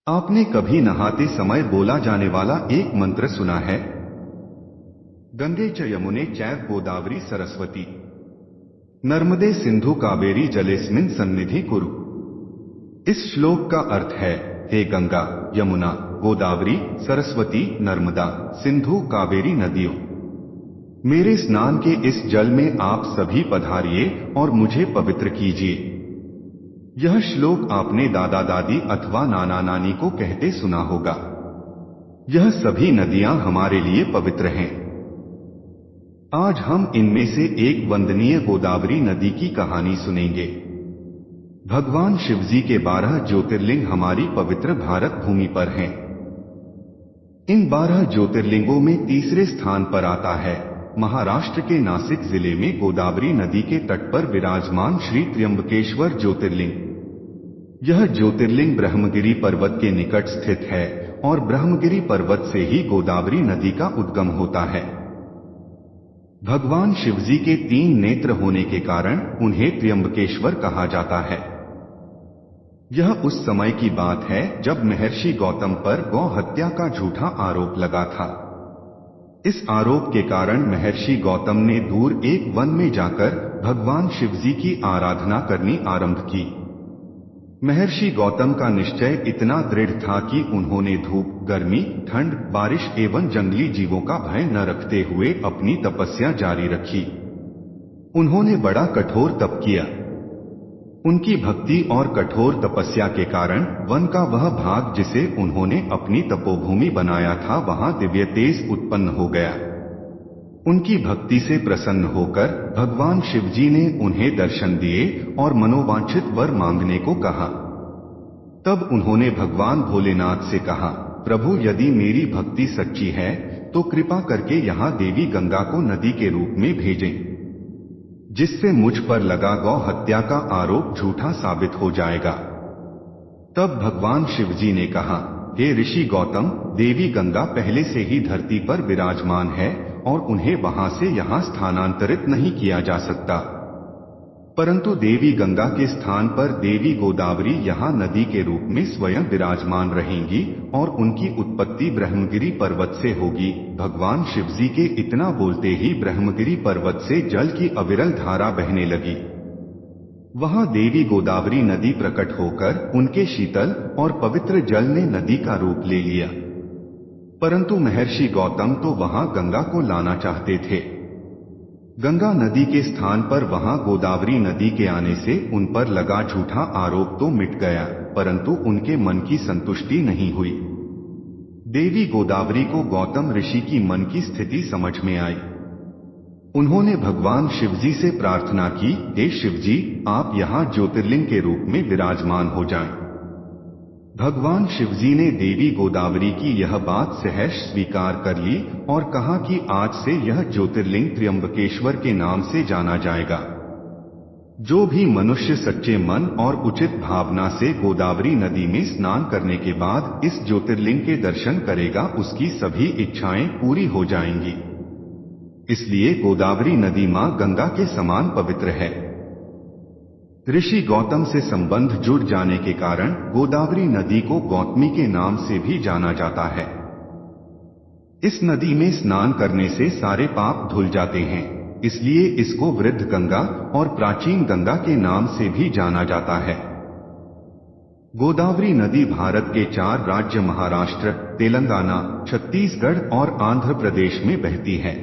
आपने कभी नहाते समय बोला जाने वाला एक मंत्र सुना है? गंगे च यमुने चैव गोदावरी सरस्वती नर्मदे सिंधु कावेरी जलेस्मिन सन्निधि कुरु। इस श्लोक का अर्थ है, हे गंगा, यमुना, गोदावरी, सरस्वती, नर्मदा, सिंधु, कावेरी नदियों, मेरे स्नान के इस जल में आप सभी पधारिए और मुझे पवित्र कीजिए। यह श्लोक आपने दादा दादी अथवा नाना नानी को कहते सुना होगा। यह सभी नदियां हमारे लिए पवित्र हैं। आज हम इनमें से एक वंदनीय गोदावरी नदी की कहानी सुनेंगे। भगवान शिवजी के 12 ज्योतिर्लिंग हमारी पवित्र भारत भूमि पर हैं। इन 12 ज्योतिर्लिंगों में तीसरे स्थान पर आता है महाराष्ट्र के नासिक जिले में गोदावरी नदी के तट पर विराजमान श्री त्र्यंबकेश्वर ज्योतिर्लिंग। यह ज्योतिर्लिंग ब्रह्मगिरी पर्वत के निकट स्थित है और ब्रह्मगिरी पर्वत से ही गोदावरी नदी का उद्गम होता है। भगवान शिवजी के 3 नेत्र होने के कारण उन्हें त्र्यंबकेश्वर कहा जाता है। यह उस समय की बात है जब महर्षि गौतम पर गौ हत्या का झूठा आरोप लगा था। इस आरोप के कारण महर्षि गौतम ने दूर एक वन में जाकर भगवान शिवजी की आराधना करनी आरंभ की। महर्षि गौतम का निश्चय इतना दृढ़ था कि उन्होंने धूप, गर्मी, ठंड, बारिश एवं जंगली जीवों का भय न रखते हुए अपनी तपस्या जारी रखी। उन्होंने बड़ा कठोर तप किया। उनकी भक्ति और कठोर तपस्या के कारण वन का वह भाग जिसे उन्होंने अपनी तपोभूमि बनाया था वहां दिव्य तेज उत्पन्न हो गया। उनकी भक्ति से प्रसन्न होकर भगवान शिवजी ने उन्हें दर्शन दिए और मनोवांछित वर मांगने को कहा। तब उन्होंने भगवान भोलेनाथ से कहा, प्रभु, यदि मेरी भक्ति सच्ची है तो कृपा करके यहाँ देवी गंगा को नदी के रूप में भेजें, जिससे मुझ पर लगा गौ हत्या का आरोप झूठा साबित हो जाएगा। तब भगवान शिवजी ने कहा, हे ऋषि गौतम, देवी गंगा पहले से ही धरती पर विराजमान है और उन्हें वहां से यहां स्थानांतरित नहीं किया जा सकता, परंतु देवी गंगा के स्थान पर देवी गोदावरी यहां नदी के रूप में स्वयं विराजमान रहेंगी और उनकी उत्पत्ति ब्रह्मगिरी पर्वत से होगी। भगवान शिवजी के इतना बोलते ही ब्रह्मगिरी पर्वत से जल की अविरल धारा बहने लगी। वहां देवी गोदावरी नदी प्रकट होकर उनके शीतल और पवित्र जल ने नदी का रूप ले लिया। परंतु महर्षि गौतम तो वहां गंगा को लाना चाहते थे। गंगा नदी के स्थान पर वहां गोदावरी नदी के आने से उन पर लगा झूठा आरोप तो मिट गया, परंतु उनके मन की संतुष्टि नहीं हुई। देवी गोदावरी को गौतम ऋषि की मन की स्थिति समझ में आई। उन्होंने भगवान शिवजी से प्रार्थना की, हे शिवजी, आप यहाँ ज्योतिर्लिंग के रूप में विराजमान हो जाएं। भगवान शिवजी ने देवी गोदावरी की यह बात सहर्ष स्वीकार कर ली और कहा कि आज से यह ज्योतिर्लिंग त्र्यंबकेश्वर के नाम से जाना जाएगा। जो भी मनुष्य सच्चे मन और उचित भावना से गोदावरी नदी में स्नान करने के बाद इस ज्योतिर्लिंग के दर्शन करेगा, उसकी सभी इच्छाएं पूरी हो जाएंगी। इसलिए गोदावरी नदी मां गंगा के समान पवित्र है। ऋषि गौतम से संबंध जुड़ जाने के कारण गोदावरी नदी को गौतमी के नाम से भी जाना जाता है। इस नदी में स्नान करने से सारे पाप धुल जाते हैं, इसलिए इसको वृद्ध गंगा और प्राचीन गंगा के नाम से भी जाना जाता है। गोदावरी नदी भारत के 4 राज्य महाराष्ट्र, तेलंगाना, छत्तीसगढ़ और आंध्र प्रदेश में बहती है।